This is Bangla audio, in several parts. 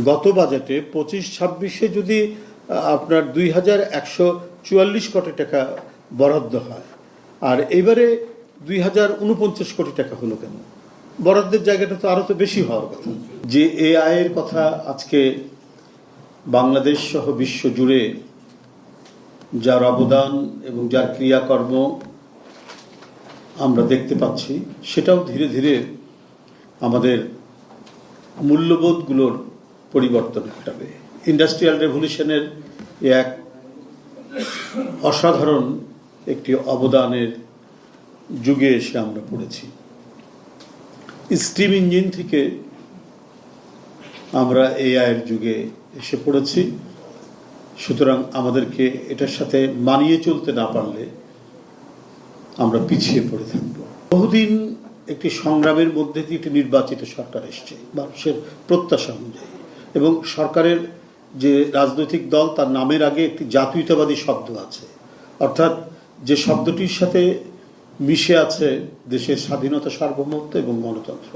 গত বাজেটে 25-26-এ যদি আপনার 2144 কোটি টাকা বরাদ্দ হয়, আর এবারে 2049 কোটি টাকা হলো কেন? বরাদ্দের জায়গাটা তো আরো তো বেশি হওয়ার কথা। যে এআই এর কথা আজকে বাংলাদেশ সহ বিশ্ব জুড়ে যার অবদান এবং যার ক্রিয়াকর্ম আমরা দেখতে পাচ্ছি, সেটাও ধীরে ধীরে আমাদের মূল্যবোধগুলোর পরিবর্তন ঘটাবে। ইন্ডাস্ট্রিয়াল রেভলিউশনের এক অসাধারণ একটি অবদানের যুগে এসে আমরা পড়েছি। স্টিম ইঞ্জিন থেকে আমরা এআইয়ের যুগে এসে পড়েছি। সুতরাং আমাদেরকে এটার সাথে মানিয়ে চলতে না পারলে আমরা পিছিয়ে পড়ে থাকব। বহুদিন একটি সংগ্রামের মধ্যে দিয়ে একটি নির্বাচিত সরকার এসছে মানুষের প্রত্যাশা অনুযায়ী, এবং সরকারের যে রাজনৈতিক দল তার নামের আগে একটি জাতীয়তাবাদী শব্দ আছে, অর্থাৎ যে শব্দটির সাথে মিশে আছে দেশের স্বাধীনতা, সার্বভৌমত্ব এবং গণতন্ত্র।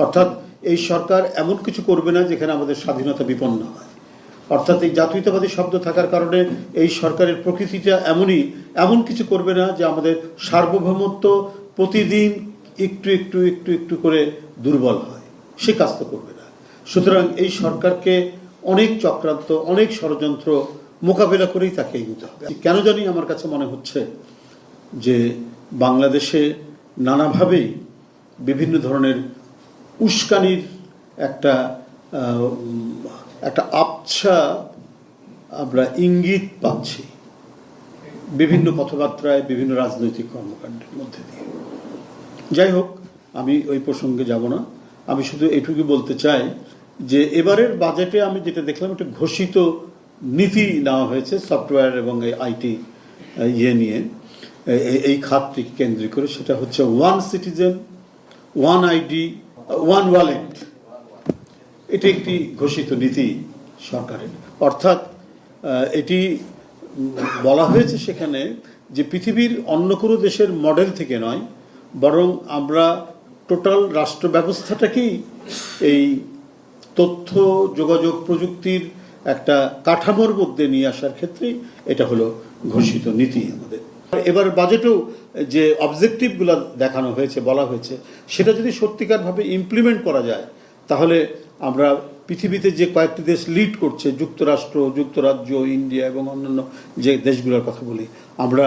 অর্থাৎ এই সরকার এমন কিছু করবে না যেখানে আমাদের স্বাধীনতা বিপন্ন হয়। অর্থাৎ এই জাতীয়তাবাদী শব্দ থাকার কারণে এই সরকারের প্রকৃতিটা এমন কিছু করবে না যে আমাদের সার্বভৌমত্ব প্রতিদিন একটু একটু একটু একটু করে দুর্বল হয়, সে কাজ তো করবে না। সুতরাং এই সরকারকে অনেক চক্রান্ত, অনেক ষড়যন্ত্র মোকাবেলা করেই তাকে এগোতে হবে। কেন জানি আমার কাছে মনে হচ্ছে যে বাংলাদেশে নানাভাবেই বিভিন্ন ধরনের উস্কানির একটা আবছা আমরা ইঙ্গিত পাচ্ছি বিভিন্ন কথাবার্তায়, বিভিন্ন রাজনৈতিক কর্মকাণ্ডের মধ্যে দিয়ে। যাই হোক, আমি ওই প্রসঙ্গে যাব না। আমি শুধু এটুকু বলতে চাই যে এবারের বাজেটে আমি যেটা দেখলাম, একটা ঘোষিত নীতি নেওয়া হয়েছে সফটওয়্যার এবং আইটি নিয়ে, এই খাতটিকে কেন্দ্র করে। সেটা হচ্ছে one citizen, one ID, one wallet. এটি একটি ঘোষিত নীতি সরকারের। অর্থাৎ এটি বলা হয়েছে সেখানে যে পৃথিবীর অন্য কোনো দেশের মডেল থেকে নয়, বরং আমরা টোটাল রাষ্ট্র ব্যবস্থাটাকেই এই তথ্য যোগাযোগ প্রযুক্তির একটা কাঠামোর মধ্যে নিয়ে আসার ক্ষেত্রেই এটা হলো ঘোষিত নীতি আমাদের। এবার বাজেটেও যে অবজেক্টিভগুলো দেখানো হয়েছে, বলা হয়েছে, সেটা যদি সত্যিকারভাবে ইমপ্লিমেন্ট করা যায়, তাহলে আমরা পৃথিবীতে যে কয়েকটি দেশ লিড করছে, যুক্তরাষ্ট্র, যুক্তরাজ্য, ইন্ডিয়া এবং অন্যান্য যে দেশগুলোর কথা বলি, আমরা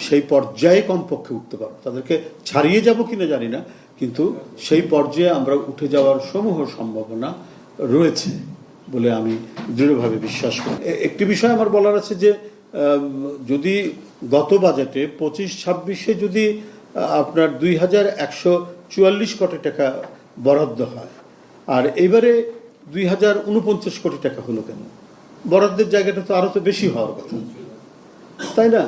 সেই পর্যায়ে কমপক্ষে উঠতে পারবো। তাদেরকে ছাড়িয়ে যাব কিনা জানি না, কিন্তু সেই পর্যায়ে আমরা উঠে যাওয়ার সমূহ সম্ভাবনা রয়েছে বলে আমি দৃঢ়ভাবে বিশ্বাস করি। একটি বিষয় আমার বলার আছে যে যদি গত বাজেটে 25-26-এ যদি আপনার 2144 কোটি টাকা বরাদ্দ হয়, আর এবারে 2049 কোটি টাকা হলো কেন? বরাদ্দের জায়গাটা তো আরো তো বেশি হওয়ার কথা, তাই না?